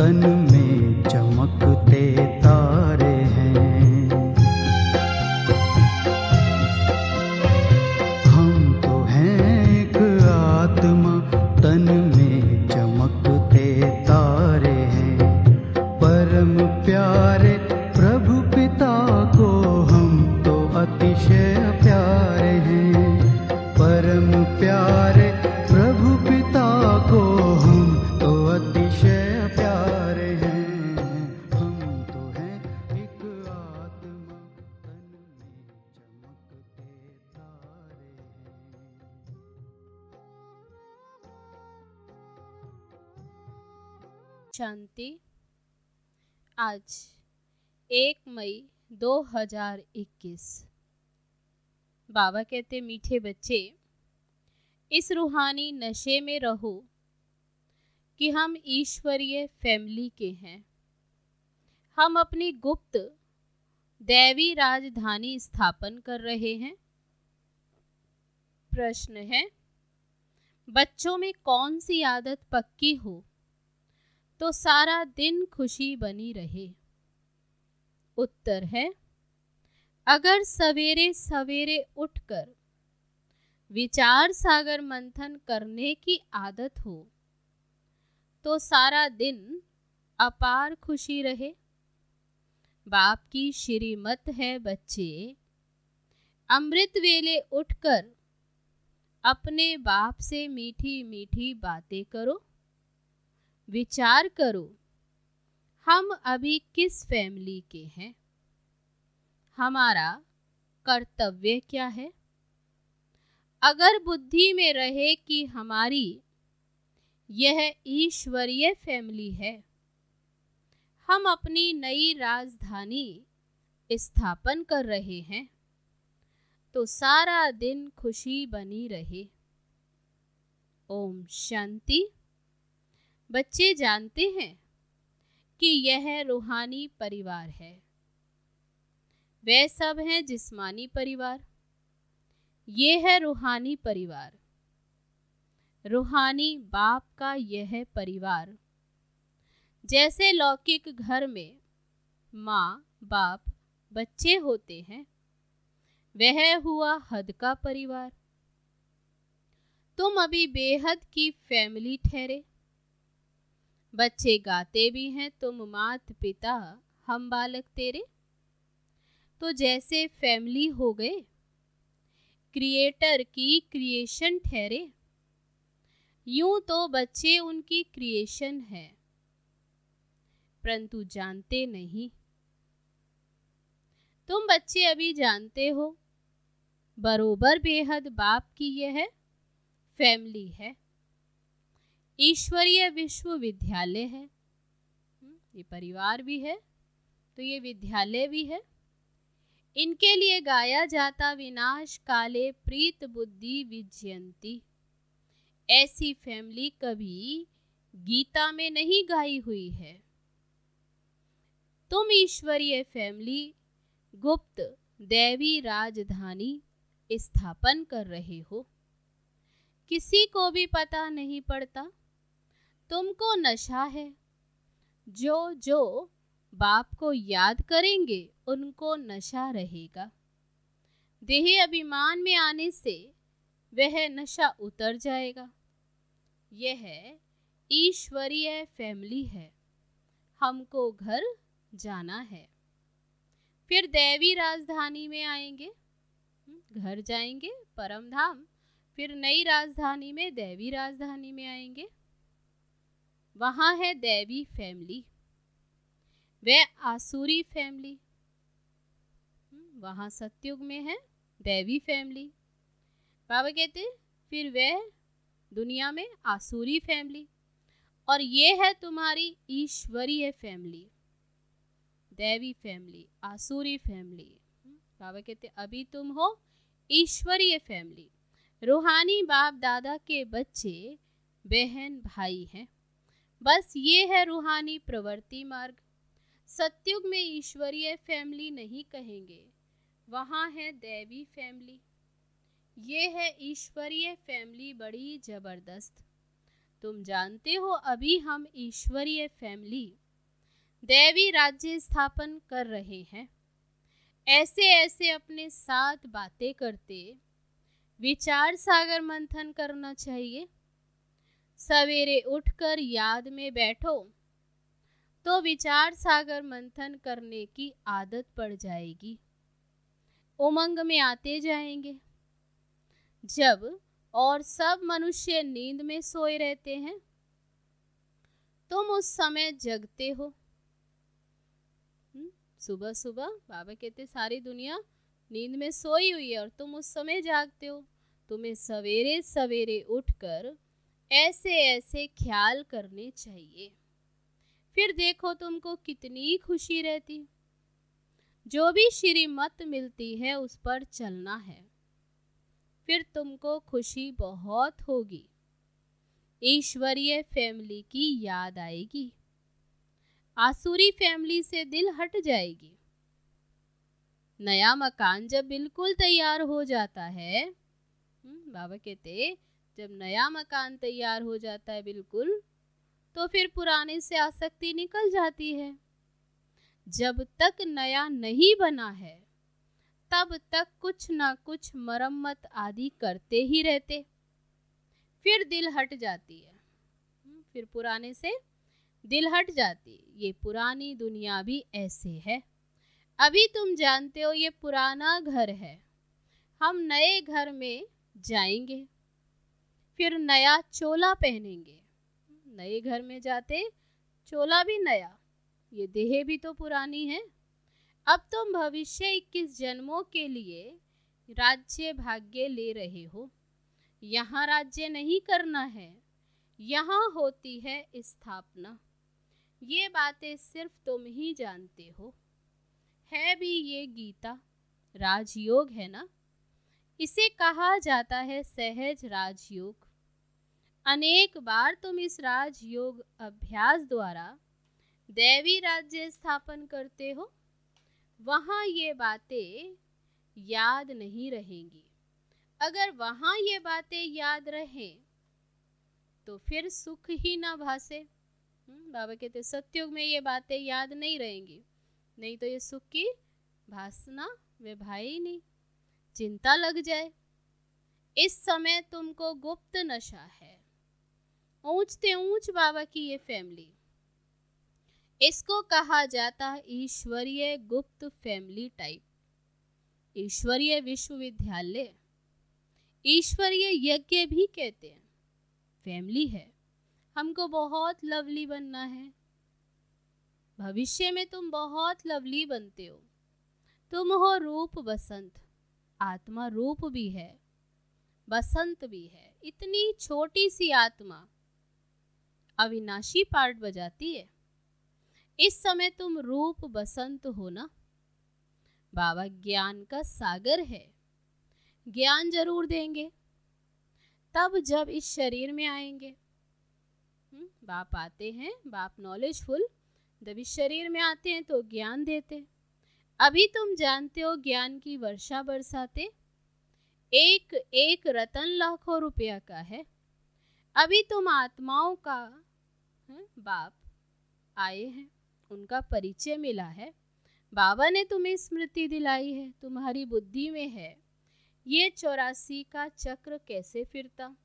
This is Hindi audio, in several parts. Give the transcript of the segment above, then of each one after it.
तन में चमकते तारे हैं। हम तो हैं एक आत्मा, तन में चमकते तारे हैं। परम प्यारे प्रभु पिता को हम तो अतिशय प्यारे हैं। परम प्यारे प्रभु पिता को हम तो अतिशय प्यारे हैं। हम तो हैं एक आत्मा, तन में चमकते तारे हैं। शांति। आज 1 मई 2021। बाबा कहते, मीठे बच्चे, इस रूहानी नशे में रहो कि हम ईश्वरीय फैमिली के हैं। हम अपनी गुप्त दैवी राजधानी स्थापन कर रहे हैं। प्रश्न है, बच्चों में कौन सी आदत पक्की हो तो सारा दिन खुशी बनी रहे? उत्तर है, अगर सवेरे सवेरे उठकर विचार सागर मंथन करने की आदत हो तो सारा दिन अपार खुशी रहे। बाप की श्रीमत है बच्चे, अमृत वेले उठकर अपने बाप से मीठी मीठी बातें करो। विचार करो, हम अभी किस फैमिली के हैं? हमारा कर्तव्य क्या है? अगर बुद्धि में रहे कि हमारी यह ईश्वरीय फैमिली है, हम अपनी नई राजधानी स्थापन कर रहे हैं, तो सारा दिन खुशी बनी रहे। ओम शांति। बच्चे जानते हैं कि यह रूहानी परिवार है। वे सब हैं जिस्मानी परिवार, ये है रूहानी परिवार। रूहानी बाप का यह परिवार, जैसे लौकिक घर में माँ बाप बच्चे होते हैं, वह हुआ हद का परिवार। तुम अभी बेहद की फैमिली ठहरे। बच्चे गाते भी हैं, तुम मात पिता हम बालक तेरे। तो जैसे फैमिली हो गए, क्रिएटर की क्रिएशन ठहरे, यूं तो बच्चे उनकी क्रिएशन है, परंतु जानते नहीं। तुम बच्चे अभी जानते हो, बरोबर बेहद बाप की यह फैमिली है। ईश्वरीय विश्वविद्यालय है। ये परिवार भी है तो ये विद्यालय भी है। इनके लिए गाया जाता विनाश काले प्रीत बुद्धि विजयंती। ऐसी फैमिली कभी गीता में नहीं गाई हुई है। तुम ईश्वरीय फैमिली गुप्त दैवी राजधानी स्थापन कर रहे हो। किसी को भी पता नहीं पड़ता। तुमको नशा है। जो जो बाप को याद करेंगे उनको नशा रहेगा। देह अभिमान में आने से वह नशा उतर जाएगा। यह ईश्वरीय फैमिली है। हमको घर जाना है, फिर दैवी राजधानी में आएंगे, घर जाएंगे परम धाम, फिर नई राजधानी में दैवी राजधानी में आएंगे। वहाँ है दैवी फैमिली, वह आसुरी फैमिली। वहाँ सतयुग में है दैवी फैमिली। बाबा कहते फिर वह दुनिया में आसुरी फैमिली, और ये है तुम्हारी ईश्वरीय फैमिली। दैवी फैमिली, आसुरी फैमिली। बाबा कहते अभी तुम हो ईश्वरीय फैमिली। रूहानी बाप दादा के बच्चे बहन भाई हैं। बस ये है रूहानी प्रवृत्ति मार्ग। सतयुग में ईश्वरीय फैमिली नहीं कहेंगे, वहाँ है दैवी फैमिली। ये है ईश्वरीय फैमिली, बड़ी जबरदस्त। तुम जानते हो अभी हम ईश्वरीय फैमिली दैवी राज्य स्थापन कर रहे हैं। ऐसे ऐसे अपने साथ बातें करते विचार सागर मंथन करना चाहिए। सवेरे उठकर याद में बैठो तो विचार सागर मंथन करने की आदत पड़ जाएगी। उमंग में आते जाएंगे। जब और सब मनुष्य नींद में सोए रहते हैं, तुम उस समय जगते हो। सुबह सुबह बाबा कहते सारी दुनिया नींद में सोई हुई है और तुम उस समय जागते हो। तुम्हें सवेरे सवेरे उठकर ऐसे ऐसे ख्याल करने चाहिए। फिर देखो तुमको कितनी खुशी रहती। जो भी श्रीमत मिलती है उस पर चलना है, फिर तुमको खुशी बहुत होगी। ईश्वरीय फैमिली की याद आएगी। आसुरी फैमिली से दिल हट जाएगी। नया मकान जब बिल्कुल तैयार हो जाता है, बाबा कहते जब नया मकान तैयार हो जाता है बिल्कुल, तो फिर पुराने से आसक्ति निकल जाती है। जब तक नया नहीं बना है तब तक कुछ ना कुछ मरम्मत आदि करते ही रहते, फिर दिल हट जाती है। फिर पुराने से दिल हट जाती। ये पुरानी दुनिया भी ऐसे है। अभी तुम जानते हो ये पुराना घर है, हम नए घर में जाएंगे, फिर नया चोला पहनेंगे। नए घर में जाते चोला भी नया, ये देह भी तो पुरानी है। अब तुम भविष्य 21 जन्मों के लिए राज्य भाग्य ले रहे हो। यहाँ राज्य नहीं करना है, यहाँ होती है स्थापना। ये बातें सिर्फ तुम ही जानते हो। है भी ये गीता राजयोग है ना, इसे कहा जाता है सहज राजयोग। अनेक बार तुम इस राजयोग अभ्यास द्वारा दैवी राज्य स्थापन करते हो। वहाँ ये बातें याद नहीं रहेंगी। अगर वहाँ ये बातें याद रहें तो फिर सुख ही ना भासे। बाबा कहते सतयुग में ये बातें याद नहीं रहेंगी, नहीं तो ये सुख की भासना वे भाई नहीं, चिंता लग जाए। इस समय तुमको गुप्त नशा है। ऊंचते ऊंच बाबा की ये फैमिली, इसको कहा जाता है ईश्वरीय गुप्त फैमिली टाइप, ईश्वरीय विश्वविद्यालय, ईश्वरीय यज्ञ भी कहते हैं। फैमिली है, हमको बहुत लवली बनना है। भविष्य में तुम बहुत लवली बनते हो। तुम हो रूप बसंत, आत्मा रूप भी है, बसंत भी है। इतनी छोटी सी आत्मा अविनाशी पार्ट बजाती है। इस समय तुम रूप बसंत हो ना। बाबा ज्ञान का सागर है, ज्ञान जरूर देंगे। तब जब इस शरीर में आएंगे, बाप आते हैं, बाप नॉलेजफुल, जब इस शरीर में आते हैं तो ज्ञान देते। अभी तुम जानते हो ज्ञान की वर्षा बरसाते। एक एक रतन लाखों रुपया का है। अभी तुम आत्माओं का बाप आए हैं, उनका परिचय मिला है। बाबा ने तुम्हें स्मृति दिलाई है, तुम्हारी बुद्धि में है ये 84 का चक्र कैसे फिरता।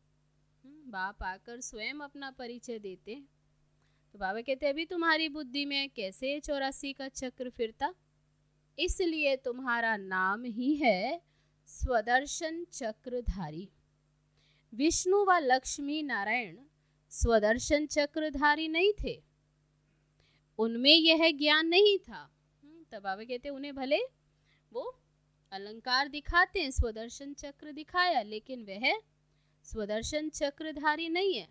बाप आकर स्वयं अपना परिचय देते। तो बाबा कहते अभी तुम्हारी बुद्धि में कैसे 84 का चक्र फिरता। इसलिए तुम्हारा नाम ही है स्वदर्शन चक्रधारी। विष्णु व लक्ष्मी नारायण स्वदर्शन चक्रधारी नहीं थे, उनमें यह ज्ञान नहीं था। तब बाबा कहते उन्हें भले वो अलंकार दिखाते हैं, स्वदर्शन चक्र दिखाया, लेकिन वह स्वदर्शन चक्रधारी नहीं है।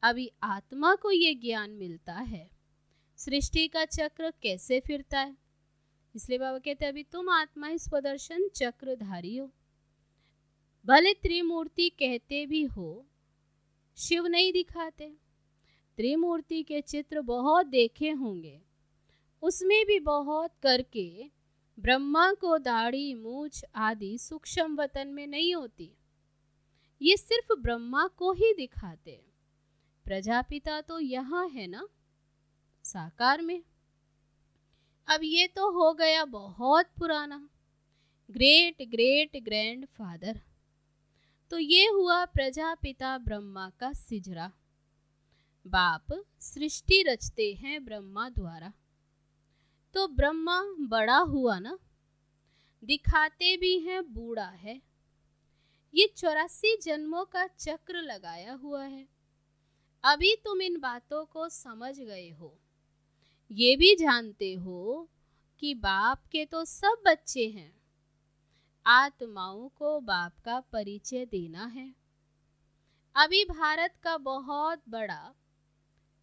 अभी आत्मा को ये ज्ञान मिलता है सृष्टि का चक्र कैसे फिरता है। इसलिए बाबा कहते अभी तुम आत्मा ही स्वदर्शन चक्रधारी हो। भले त्रिमूर्ति कहते भी हो, शिव नहीं दिखाते। त्रिमूर्ति के चित्र बहुत देखे होंगे, उसमें भी बहुत करके ब्रह्मा को दाढ़ी मूछ आदि सूक्ष्म वतन में नहीं होती। ये सिर्फ ब्रह्मा को ही दिखाते। प्रजापिता तो यहाँ है ना, साकार में। अब ये तो हो गया बहुत पुराना, ग्रेट ग्रेट ग्रैंड फादर। तो ये हुआ प्रजापिता ब्रह्मा का सिजरा। बाप सृष्टि रचते हैं ब्रह्मा द्वारा। तो ब्रह्मा बड़ा हुआ ना, दिखाते भी हैं बूढ़ा है। ये 84 जन्मों का चक्र लगाया हुआ है। अभी तुम इन बातों को समझ गए हो, ये भी जानते हो कि बाप के तो सब बच्चे हैं। आत्माओं को बाप का परिचय देना है। अभी भारत का बहुत बड़ा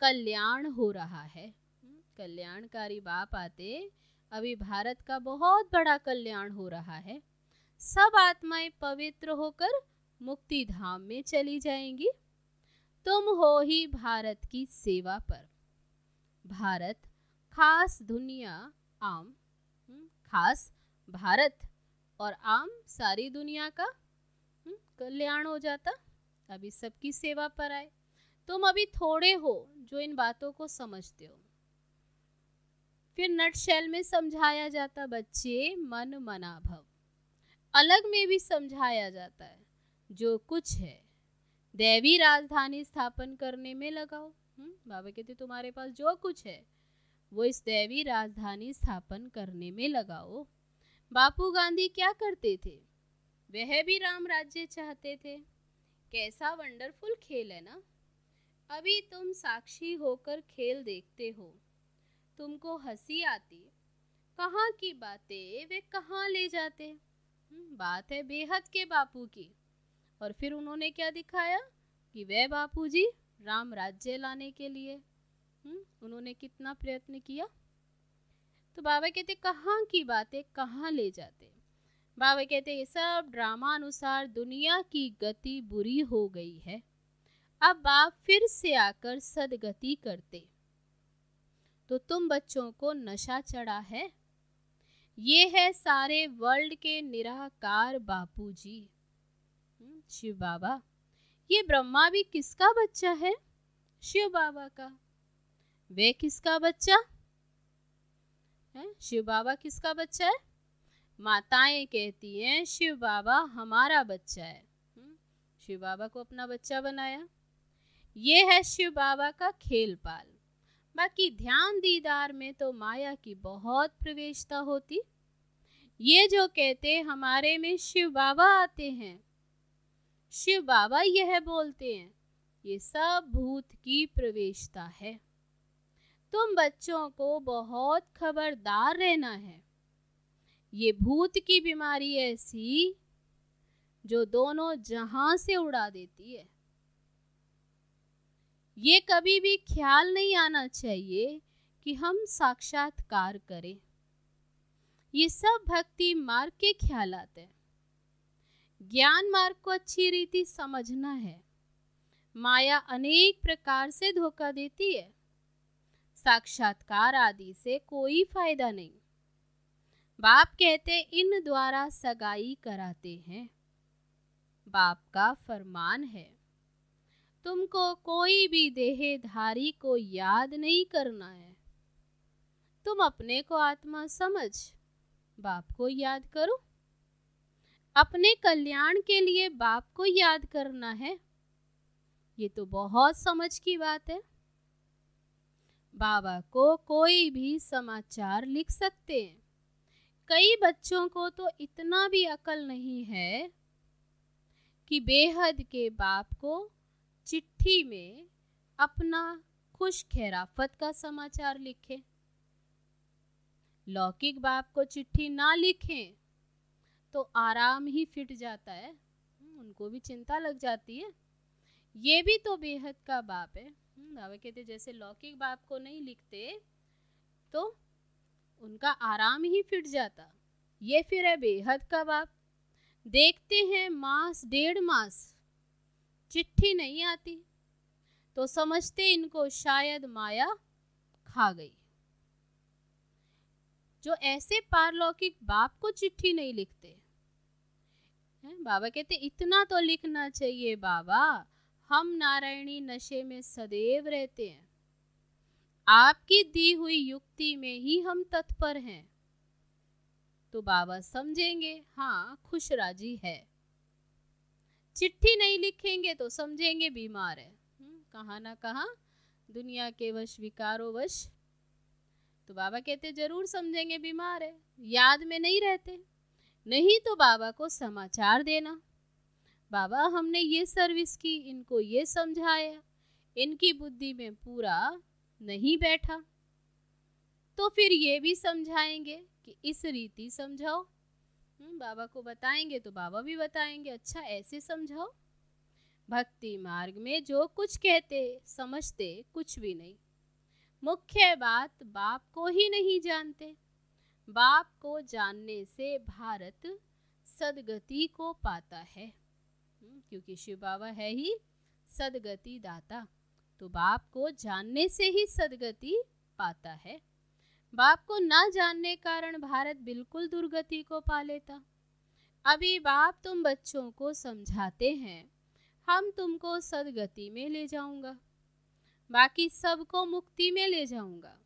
कल्याण हो रहा है। कल्याणकारी बाप आते, अभी भारत का बहुत बड़ा कल्याण हो रहा है। सब आत्माएं पवित्र होकर मुक्ति धाम में चली जाएंगी। तुम हो ही भारत की सेवा पर। भारत खास दुनिया आम, खास भारत और आम सारी दुनिया का कल्याण हो जाता। अभी सबकी सेवा पर आए। तुम अभी थोड़े हो जो इन बातों को समझते हो। फिर नटशेल में समझाया जाता, बच्चे मन मना भव। अलग में भी समझाया जाता है, जो कुछ है दैवी राजधानी स्थापन करने में लगाओ। बाबा कहते तुम्हारे पास जो कुछ है वो इस दैवी राजधानी स्थापन करने में लगाओ। बापू गांधी क्या करते थे? वह भी राम राज्य चाहते थे। कैसा वंडरफुल खेल है ना। अभी तुम साक्षी होकर खेल देखते हो, तुमको हंसी आती। कहाँ की बातें वे कहाँ ले जाते। बात है बेहद के बापू की। और फिर उन्होंने क्या दिखाया कि वे बापूजी राम राज्य लाने के लिए उन्होंने कितना प्रयत्न किया। तो बाबा कहते कहाँ की बातें कहाँ ले जाते। बाबा कहते ये सब ड्रामा अनुसार दुनिया की गति बुरी हो गई है। अब बाप फिर से आकर सदगति करते। तो तुम बच्चों को नशा चढ़ा है। ये है सारे वर्ल्ड के निराकार बापूजी शिव बाबा। ये ब्रह्मा भी किसका बच्चा है? शिव बाबा का। वे किसका बच्चा है? शिव बाबा किसका बच्चा है? माताएं कहती हैं शिव बाबा हमारा बच्चा है। शिव बाबा को अपना बच्चा बनाया। ये है शिव बाबा का खेल पाल। बाकी ध्यान दीदार में तो माया की बहुत प्रवेशता होती। ये जो कहते हमारे में शिव बाबा आते हैं, शिव बाबा यह बोलते हैं, ये सब भूत की प्रवेशता है। तुम बच्चों को बहुत खबरदार रहना है। ये भूत की बीमारी ऐसी जो दोनों जहां से उड़ा देती है। ये कभी भी ख्याल नहीं आना चाहिए कि हम साक्षात्कार करें। ये सब भक्ति मार्ग के ख्याल आते हैं। ज्ञान मार्ग को अच्छी रीति समझना है। माया अनेक प्रकार से धोखा देती है। साक्षात्कार आदि से कोई फायदा नहीं। बाप कहते इन द्वारा सगाई कराते हैं। बाप का फरमान है, तुमको कोई भी देहधारी को याद नहीं करना है। तुम अपने को आत्मा समझ बाप को याद करो। अपने कल्याण के लिए बाप को याद करना है। ये तो बहुत समझ की बात है। बाबा को कोई भी समाचार लिख सकते हैं। कई बच्चों को तो इतना भी अकल नहीं है कि बेहद के बाप को चिट्ठी में अपना खुश खैराफत का समाचार लिखें। लौकिक बाप को चिट्ठी ना लिखें तो आराम ही फिट जाता है। उनको भी चिंता लग जाती है। ये भी तो बेहद का बाप है। बाबा कहते जैसे लौकिक बाप को नहीं लिखते तो उनका आराम ही फिट जाता। ये फिर है बेहद का बाप। देखते हैं मास 1.5 मास चिट्ठी नहीं आती तो समझते इनको शायद माया खा गई। जो ऐसे पारलौकिक बाप को चिट्ठी नहीं लिखते हैं, बाबा कहते इतना तो लिखना चाहिए बाबा, हम नारायणी नशे में सदैव रहते हैं। आपकी दी हुई युक्ति में ही हम तत्पर हैं। तो बाबा समझेंगे हाँ खुश राजी है। चिट्ठी नहीं लिखेंगे तो समझेंगे बीमार है। कहाँ ना कहाँ दुनिया के वश विकारों वश। तो बाबा कहते जरूर समझेंगे बीमार है, याद में नहीं रहते। नहीं तो बाबा को समाचार देना, बाबा हमने ये सर्विस की, इनको ये समझाया, इनकी बुद्धि में पूरा नहीं बैठा। तो फिर ये भी समझाएंगे कि इस रीति समझाओ। बाबा को बताएंगे तो बाबा भी बताएंगे अच्छा ऐसे समझाओ। भक्ति मार्ग में जो कुछ कहते समझते कुछ भी नहीं। मुख्य बात बाप को ही नहीं जानते। बाप को जानने से भारत सदगति को पाता है, क्योंकि शिव बाबा है ही सदगति दाता। तो बाप को जानने से ही सदगति पाता है। बाप को ना जानने कारण भारत बिल्कुल दुर्गति को पा लेता। अभी बाप तुम बच्चों को समझाते हैं, हम तुमको सदगति में ले जाऊंगा, बाकी सबको मुक्ति में ले जाऊंगा।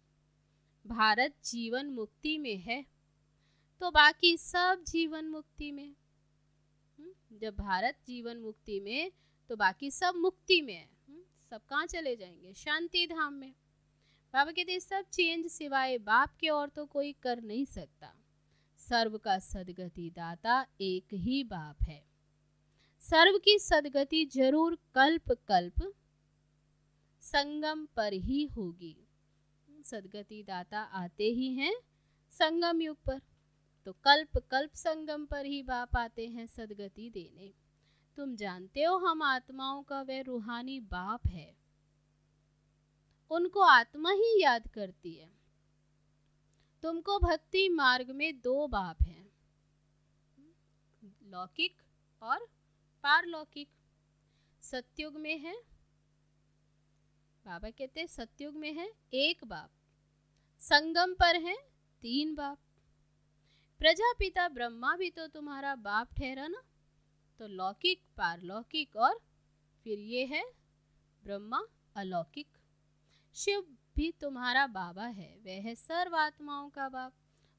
भारत जीवन मुक्ति में है तो बाकी सब जीवन मुक्ति में। जब भारत जीवन मुक्ति में तो बाकी सब मुक्ति में है। सब कहाँ चले जाएंगे? शांति धाम में। बाबा कहते सब चेंज सिवाय बाप के और तो कोई कर नहीं सकता। सर्व का सदगति दाता एक ही बाप है। सर्व की सदगति जरूर कल्प कल्प संगम पर ही होगी। सदगति दाता आते ही हैं संगम युग पर, तो कल्प कल्प संगम पर ही बाप आते हैं सदगति देने। तुम जानते हो हम आत्माओं का वह रूहानी बाप है, उनको आत्मा ही याद करती है। तुमको भक्ति मार्ग में दो बाप हैं, लौकिक और पारलौकिक। सतयुग में है, बाबा कहते सतयुग में है एक बाप, संगम पर है तीन बाप। प्रजापिता ब्रह्मा भी तो तुम्हारा बाप ठहरा ना। तो लौकिक, पारलौकिक और फिर ये है ब्रह्मा अलौकिक। शिव भी तुम्हारा बाबा है, वह है सर्व आत्माओं का बाप।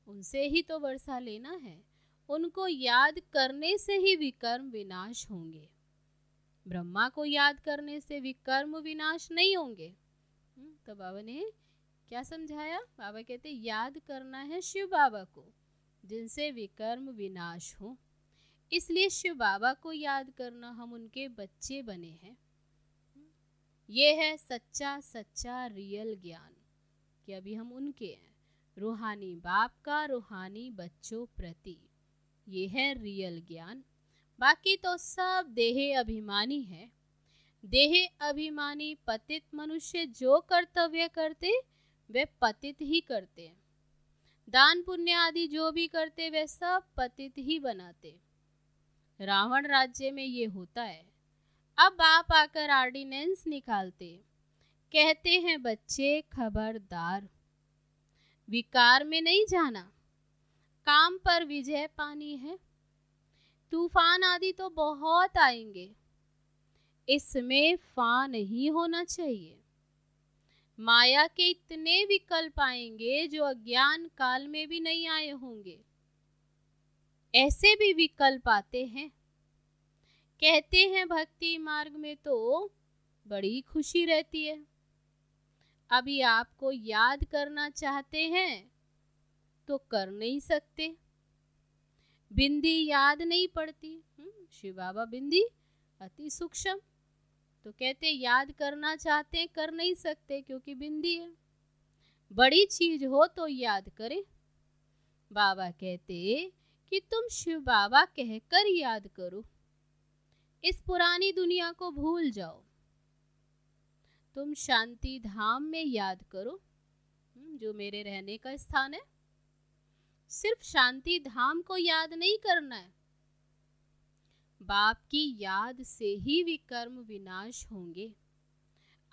उनसे ही तो वर्षा लेना है। उनको याद करने से ही विकर्म विनाश होंगे। ब्रह्मा को याद करने से विकर्म विनाश नहीं होंगे। तो बाबा ने क्या समझाया? बाबा कहते याद करना है शिव बाबा को, जिनसे विकर्म विनाश हो। इसलिए शिव बाबा को याद करना, हम उनके बच्चे बने हैं। ये है सच्चा सच्चा रियल ज्ञान कि अभी हम उनके हैं, रूहानी बाप का रूहानी बच्चों प्रति। ये है रियल ज्ञान। बाकी तो सब देहे अभिमानी है। देहे अभिमानी पतित मनुष्य जो कर्तव्य करते वे पतित ही करते हैं। दान पुण्य आदि जो भी करते वे सब पतित ही बनाते। रावण राज्य में ये होता है। अब बाप आकर ऑर्डिनेंस निकालते, कहते हैं बच्चे खबरदार, विकार में नहीं जाना, काम पर विजय पानी है। तूफान आदि तो बहुत आएंगे, इसमें फा नहीं होना चाहिए। माया के इतने विकल्प आएंगे जो अज्ञान काल में भी नहीं आए होंगे। ऐसे भी विकल्प आते हैं। कहते हैं भक्ति मार्ग में तो बड़ी खुशी रहती है। अभी आपको याद करना चाहते हैं तो कर नहीं सकते। बिंदी याद नहीं पड़ती। शिव बाबा बिंदी अति सूक्ष्म, तो कहते याद करना चाहते हैं कर नहीं सकते क्योंकि बिंदी है। बड़ी चीज हो तो याद करें। बाबा कहते कि तुम शिव बाबा कहकर याद करो, इस पुरानी दुनिया को भूल जाओ। तुम शांति धाम में याद करो, जो मेरे रहने का स्थान है। सिर्फ शांति धाम को याद नहीं करना है, बाप की याद से ही विकर्म विनाश होंगे।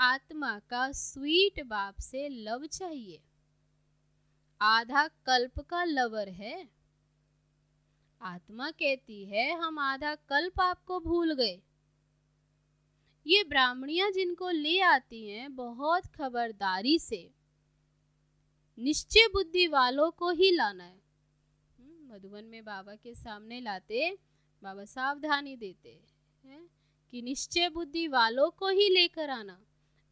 आत्मा का स्वीट बाप से लव चाहिए। आधा कल्प का लवर है। आत्मा कहती है हम आधा कल्प आपको भूल गए, ये ब्राह्मणियां जिनको ले आती हैं बहुत खबरदारी से, निश्चय बुद्धि वालों को ही लाना है। मधुबन में बाबा के सामने लाते बाबा सावधानी देते हैं कि निश्चय बुद्धि वालों को ही लेकर आना।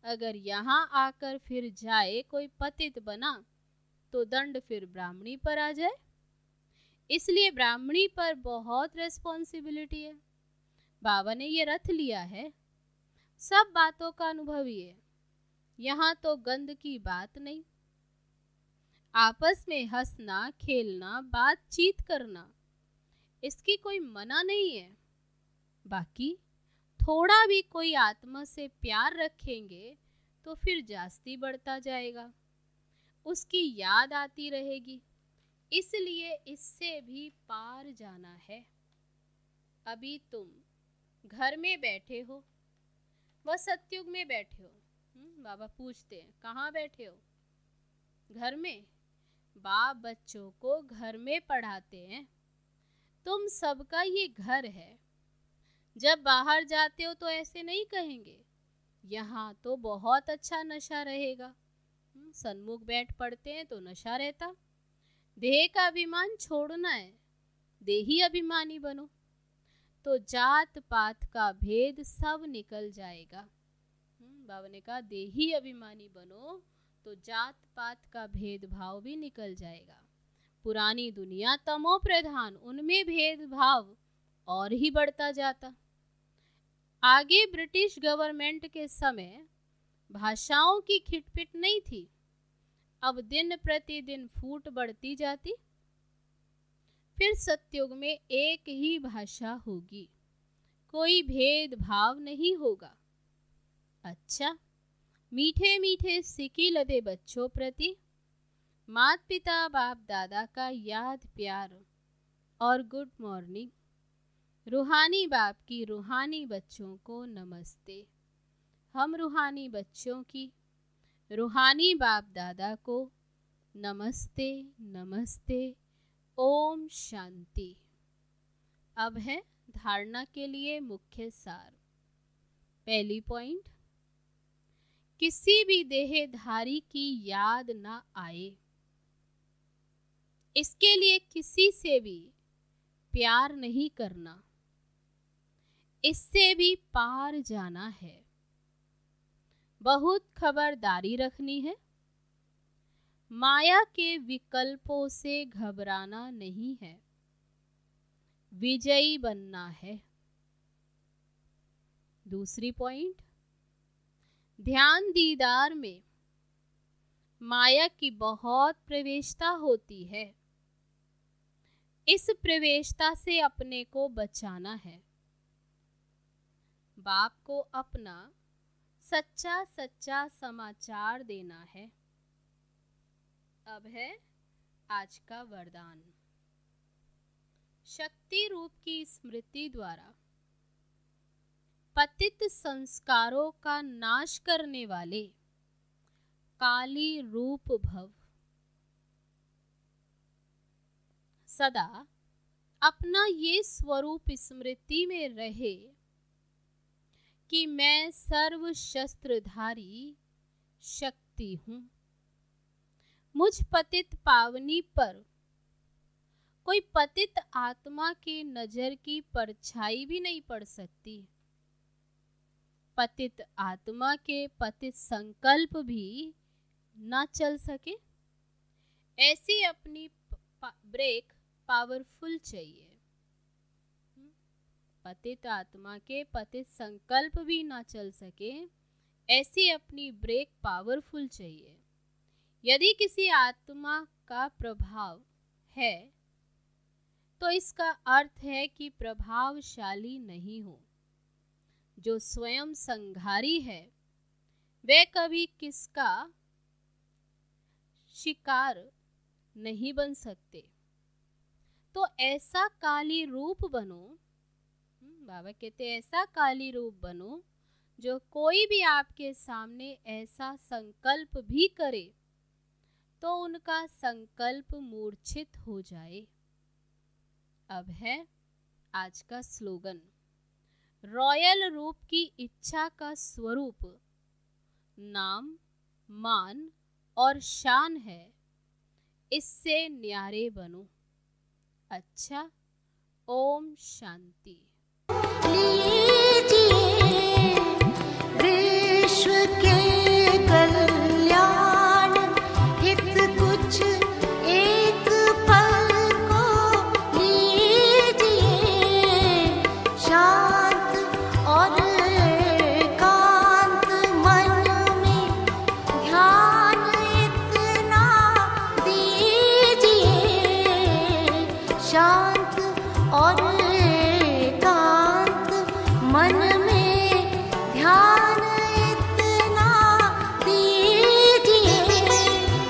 अगर यहाँ आकर फिर जाए कोई पतित बना तो दंड फिर ब्राह्मणी पर आ जाए। इसलिए ब्राह्मणी पर बहुत रेस्पॉन्सिबिलिटी है। बाबा ने ये रथ लिया है, सब बातों का अनुभवी है, यहाँ तो गंद की बात नहीं। आपस में हंसना खेलना बातचीत करना इसकी कोई मना नहीं है। बाकी थोड़ा भी कोई आत्मा से प्यार रखेंगे तो फिर जास्ती बढ़ता जाएगा, उसकी याद आती रहेगी। इसलिए इससे भी पार जाना है। अभी तुम घर में बैठे हो, वह सतयुग में बैठे हो। बाबा पूछते हैं कहाँ बैठे हो? घर में। बाप बच्चों को घर में पढ़ाते हैं। तुम सबका ये घर है। जब बाहर जाते हो तो ऐसे नहीं कहेंगे यहाँ तो बहुत अच्छा नशा रहेगा। सन्मुख बैठ पढ़ते हैं तो नशा रहता। देह का अभिमान छोड़ना है, देही अभिमानी बनो तो जात पात का भेद सब निकल जाएगा। बाबा ने कहा देही अभिमानी बनो तो जात पात का भेदभाव भी निकल जाएगा। पुरानी दुनिया तमो प्रधान, उनमें भेदभाव और ही बढ़ता जाता। आगे ब्रिटिश गवर्नमेंट के समय भाषाओं की खिटपिट नहीं थी, अब दिन प्रतिदिन फूट बढ़ती जाती। फिर सतयुग में एक ही भाषा होगी, कोई भेदभाव नहीं होगा। अच्छा, मीठे मीठे सिकी लदे बच्चों प्रति माता पिता बाप दादा का याद प्यार और गुड मॉर्निंग। रूहानी बाप की रूहानी बच्चों को नमस्ते। हम रूहानी बच्चों की रूहानी बाप दादा को नमस्ते नमस्ते। ओम शांति। अब है धारणा के लिए मुख्य सार। पहली पॉइंट, किसी भी देहधारी की याद ना आए, इसके लिए किसी से भी प्यार नहीं करना, इससे भी पार जाना है। बहुत खबरदारी रखनी है, माया के विकल्पों से घबराना नहीं है, विजयी बनना है। दूसरी पॉइंट, ध्यान दीदार में माया की बहुत प्रवेशता होती है, इस प्रवेशता से अपने को बचाना है। बाप को अपना सच्चा सच्चा समाचार देना है। अब है आज का वरदान। शक्ति रूप की स्मृति द्वारा पतित संस्कारों का नाश करने वाले काली रूप भव। सदा अपना ये स्वरूप स्मृति में रहे कि मैं सर्व शस्त्रधारी शक्ति हूँ। मुझ पतित पावनी पर कोई पतित आत्मा की नजर की परछाई भी नहीं पड़ सकती। पतित आत्मा के पतित संकल्प भी ना चल सके। ऐसी अपनी ब्रेक पावरफुल चाहिए। पतित आत्मा के पतित संकल्प भी ना चल सके, ऐसी अपनी ब्रेक पावरफुल चाहिए। यदि किसी आत्मा का प्रभाव है तो इसका अर्थ है कि प्रभावशाली नहीं हो। जो स्वयं संघारी है वह कभी किसका शिकार नहीं बन सकते। तो ऐसा काली रूप बनो, बाबा कहते ऐसा काली रूप बनो जो कोई भी आपके सामने ऐसा संकल्प भी करे तो उनका संकल्प मूर्छित हो जाए। अब है आज का स्लोगन। रॉयल रूप की इच्छा का स्वरूप नाम, मान और शान है, इससे न्यारे बनो। अच्छा, ओम शांति। विश्व के कल्याण हित कुछ एक पल को लीजिए, शांत और एकांत मन में ध्यान इतना दीजिए, शांत और एकांत मन में ध्यान इतना दीजिए।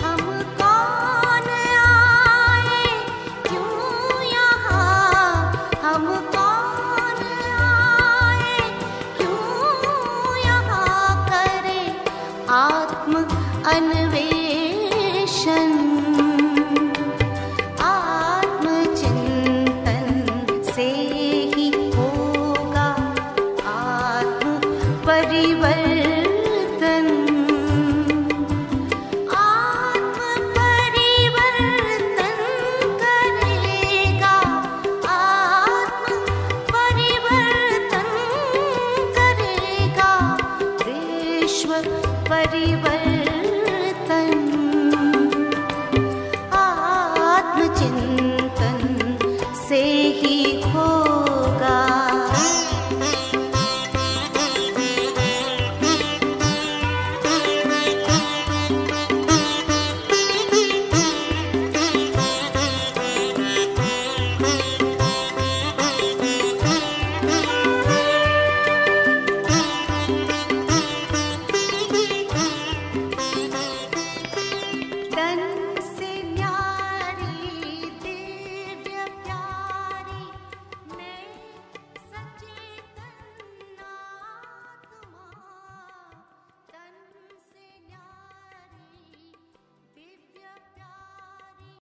हम कौन आए क्यों यहाँ, हम कौन आए क्यों यहाँ, करें आत्म अन्वेषण।